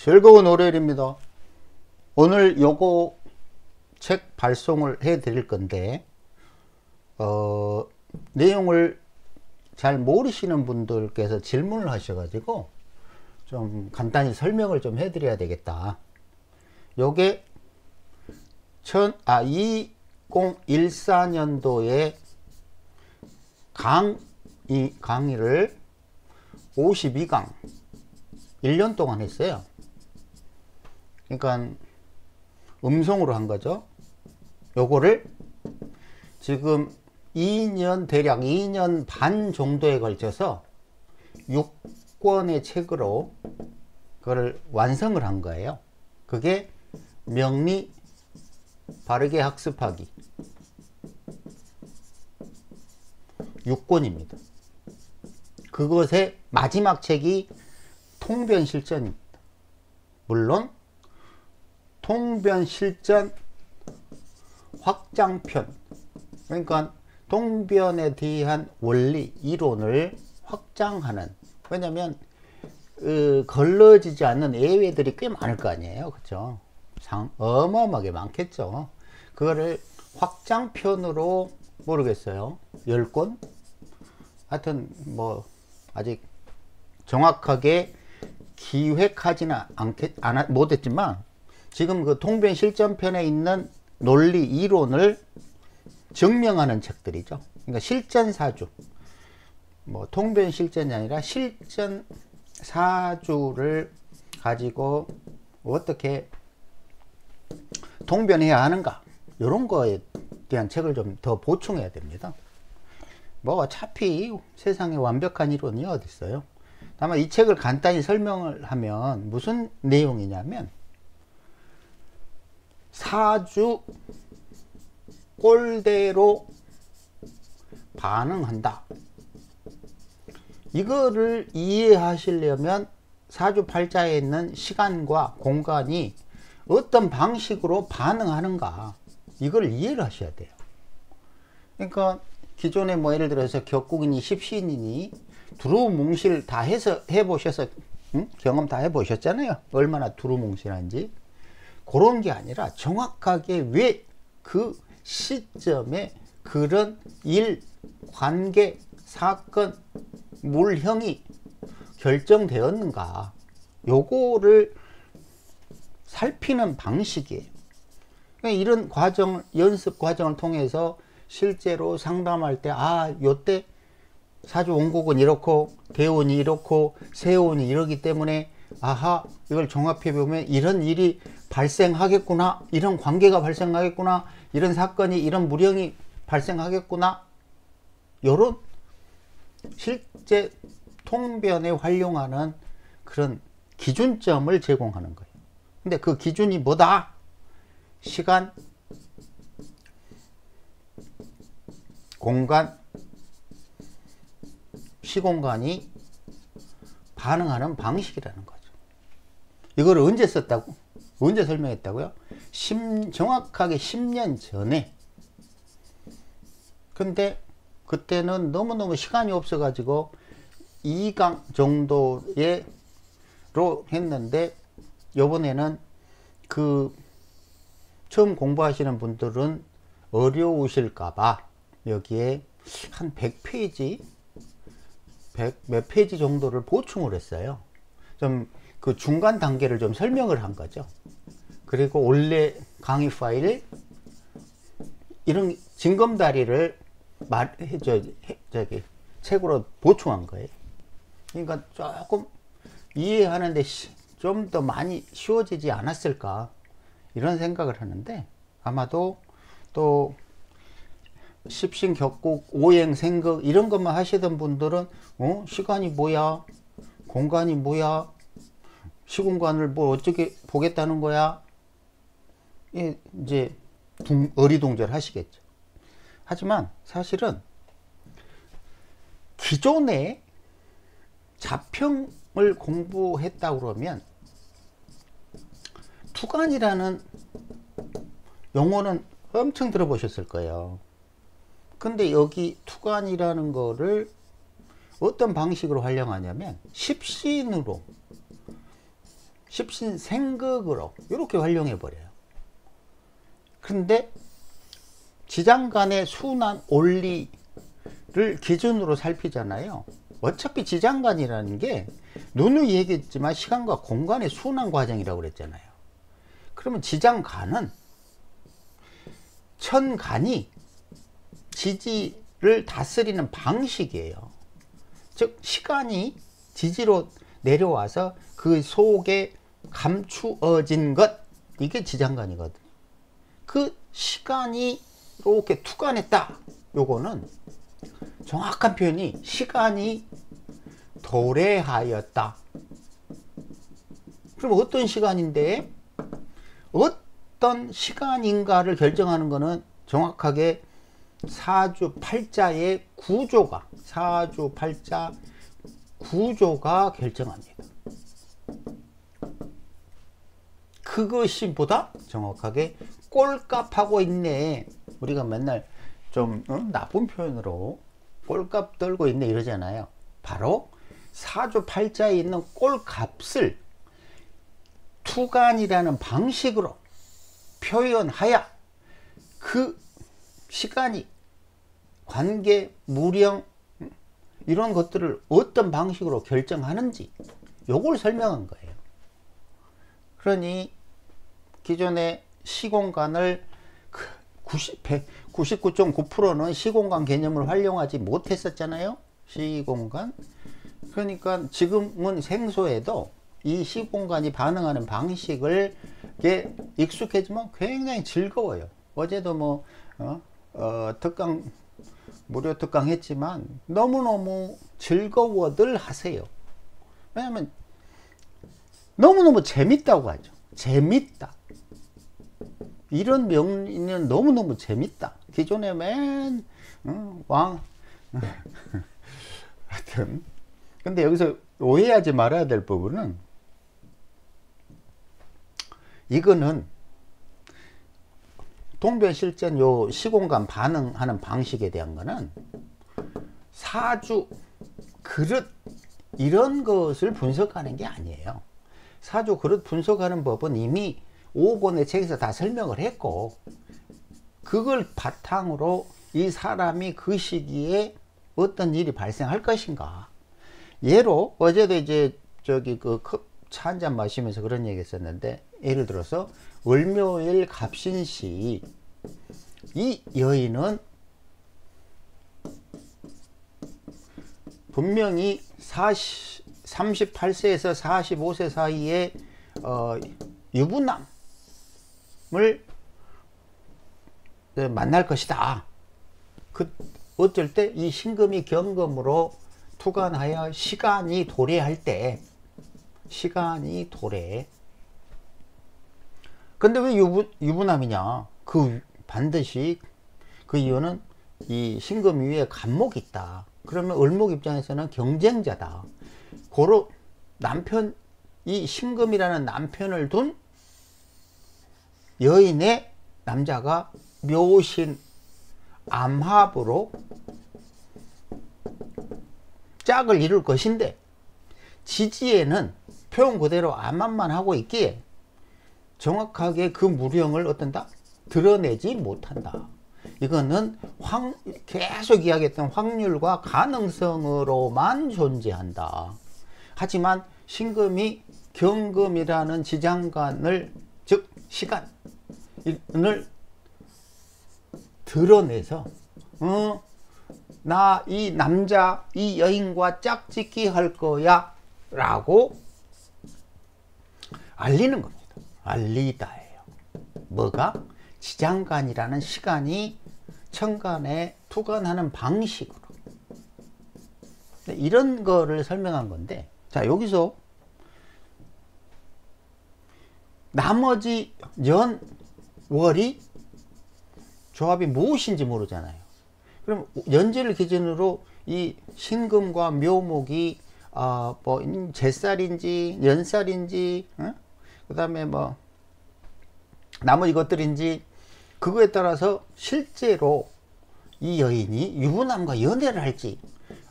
즐거운 월요일입니다. 오늘 요거 책 발송을 해 드릴 건데 내용을 잘 모르시는 분들께서 질문을 하셔가지고 좀 간단히 설명을 좀 해 드려야 되겠다. 요게 2014년도에 강의를 52강 1년 동안 했어요. 그러니까 음성으로 한 거죠. 요거를 지금 2년 대략 2년 반 정도에 걸쳐서 6권의 책으로 그걸 완성을 한 거예요. 그게 명리 바르게 학습하기 6권입니다. 그것의 마지막 책이 통변실전입니다. 물론 통변실전 확장편, 그러니까 통변에 대한 원리 이론을 확장하는, 왜냐면 걸러지지 않는 예외들이 꽤 많을 거 아니에요. 그렇죠? 어마어마하게 많겠죠. 그거를 확장편으로 모르겠어요. 10권? 하여튼 뭐 아직 정확하게 기획하지는 못했지만 지금 그 통변 실전편에 있는 논리 이론을 증명하는 책들이죠. 그러니까 실전사주, 뭐 통변 실전이 아니라 실전 사주를 가지고 어떻게 통변해야 하는가, 이런 거에 대한 책을 좀 더 보충해야 됩니다. 뭐 어차피 세상에 완벽한 이론이 어디 있어요. 다만 이 책을 간단히 설명을 하면 무슨 내용이냐면, 사주 꼴대로 반응한다. 이거를 이해하시려면 사주팔자에 있는 시간과 공간이 어떤 방식으로 반응하는가, 이걸 이해를 하셔야 돼요. 그러니까 기존에 뭐 예를 들어서 격국이니 십신이니 두루뭉실 다 해서 해보셔서 경험 다 해보셨잖아요. 얼마나 두루뭉실한지. 그런 게 아니라 정확하게 왜 그 시점에 그런 일, 관계, 사건, 물형이 결정되었는가, 요거를 살피는 방식이에요. 그러니까 이런 과정, 연습 과정을 통해서 실제로 상담할 때, 요때 사주 원국은 이렇고 대운이 이렇고 세운이 이러기 때문에 이걸 종합해 보면 이런 일이 발생하겠구나, 이런 관계가 발생하겠구나, 이런 사건이, 이런 무령이 발생하겠구나, 요런 실제 통변에 활용하는 그런 기준점을 제공하는 거예요. 근데 그 기준이 뭐다? 시간, 공간, 시공간이 반응하는 방식이라는 거죠. 이걸 언제 썼다고? 언제 설명했다고요? 정확하게 10년 전에. 근데 그때는 너무너무 시간이 없어 가지고 2강 정도로 했는데, 요번에는 그 처음 공부하시는 분들은 어려우실까봐 여기에 한 100페이지, 몇 페이지 정도를 보충을 했어요. 좀 그 중간 단계를 좀 설명을 한 거죠. 그리고 원래 강의 파일, 이런 징검다리를 책으로 보충한 거예요. 그러니까 조금 이해하는데 좀 더 많이 쉬워지지 않았을까, 이런 생각을 하는데, 아마도 또 십신 격국 오행 생극 이런 것만 하시던 분들은 시간이 뭐야, 공간이 뭐야, 시공간을 뭐 어떻게 보겠다는 거야, 이제 어리둥절 하시겠죠. 하지만 사실은 기존에 자평을 공부했다 그러면 투간이라는 용어는 엄청 들어보셨을 거예요. 근데 여기 투간이라는 거를 어떤 방식으로 활용하냐면, 십신생극으로 이렇게 활용해 버려요. 그런데 지장간의 순환 원리를 기준으로 살피잖아요. 어차피 지장간이라는 게 누누이 얘기했지만 시간과 공간의 순환 과정이라고 그랬잖아요. 그러면 지장간은 천간이 지지를 다스리는 방식이에요. 즉 시간이 지지로 내려와서 그 속에 감추어진 것, 이게 지장간이거든요. 그 시간이 이렇게 투간했다. 요거는 정확한 표현이 시간이 도래하였다. 그럼 어떤 시간인데 어떤 시간인가를 결정하는 것은 정확하게 사주팔자의 구조가, 사주팔자 구조가 결정합니다. 그것이 보다 정확하게 꼴값하고 있네. 우리가 맨날 좀 나쁜 표현으로 꼴값 떨고 있네 이러잖아요. 바로 사주팔자에 있는 꼴값을 투간이라는 방식으로 표현하여 그 시간이 관계, 무령 이런 것들을 어떤 방식으로 결정하는지 요걸 설명한 거예요. 그러니 기존의 시공간을 99.9%는 시공간 개념을 활용하지 못했었잖아요. 시공간. 그러니까 지금은 생소해도 이 시공간이 반응하는 방식을 익숙해지면 굉장히 즐거워요. 어제도 뭐 특강 무료 특강 했지만 너무너무 즐거워들 하세요. 왜냐면 너무너무 재밌다고 하죠. 재밌다. 이런 명리는 너무너무 재밌다. 기존에 하여튼 근데 여기서 오해하지 말아야 될 부분은 이거는 동변실전 요 시공간 반응하는 방식에 대한 거는 사주 그릇 이런 것을 분석하는 게 아니에요. 사주 그릇 분석하는 법은 이미 5권의 책에서 다 설명을 했고 그걸 바탕으로 이 사람이 그 시기에 어떤 일이 발생할 것인가. 예로 어제도 이제 저기 그 차 한잔 마시면서 그런 얘기 했었는데 예를 들어서 월묘일 갑신시 이 여인은 분명히 38세에서 45세 사이에 유부남을 만날 것이다. 어쩔 때 이 신금이 경금으로 투간하여 시간이 도래할 때 시간이 도래. 근데 왜 유부남이냐? 반드시 그 이유는 이 신금 위에 간목이 있다. 그러면 을목 입장에서는 경쟁자다. 고로 남편, 이 신금이라는 남편을 둔 여인의 남자가 묘신 암합으로 짝을 이룰 것인데 지지에는 표현 그대로 암합만 하고 있기에 정확하게 그 무령을 어떤다? 드러내지 못한다. 이거는 계속 이야기했던 확률과 가능성으로만 존재한다. 하지만 신금이 경금이라는 지장간을 즉 시간을 드러내서 나 이 남자 이 여인과 짝짓기 할 거야 라고 알리는 겁니다. 알리다예요. 뭐가? 지장간이라는 시간이 천간에 투간하는 방식으로 이런 거를 설명한 건데, 자 여기서 나머지 연 월이 조합이 무엇인지 모르잖아요. 그럼 연지를 기준으로 이 신금과 묘목이 뭐 제살인지 연살인지 그 다음에 뭐 나머지 것들인지 그거에 따라서 실제로 이 여인이 유부남과 연애를 할지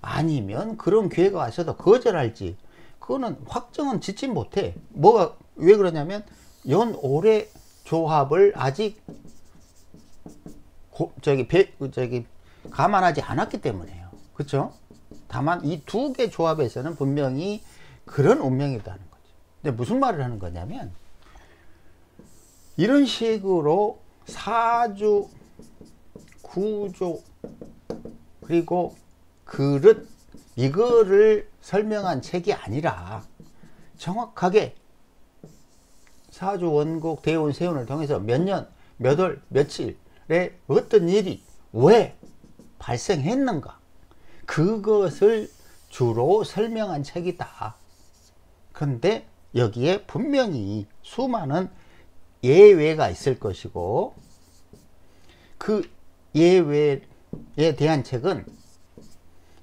아니면 그런 기회가 와서도 거절할지 그거는 확정은 짓지 못해. 뭐가 왜 그러냐면 연올해 조합을 아직 감안하지 않았기 때문에요. 그렇죠? 다만 이 두 개 조합에서는 분명히 그런 운명이다는 거죠. 근데 무슨 말을 하는 거냐면 이런 식으로 사주, 구조, 그리고 그릇, 이거를 설명한 책이 아니라 정확하게 사주, 원곡, 대운, 세운을 통해서 몇 년, 몇 월, 며칠에 어떤 일이 왜 발생했는가, 그것을 주로 설명한 책이다. 그런데 여기에 분명히 수많은 예외가 있을 것이고, 그 예외에 대한 책은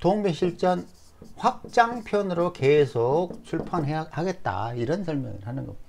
동매실전 확장편으로 계속 출판하겠다, 이런 설명을 하는 겁니다.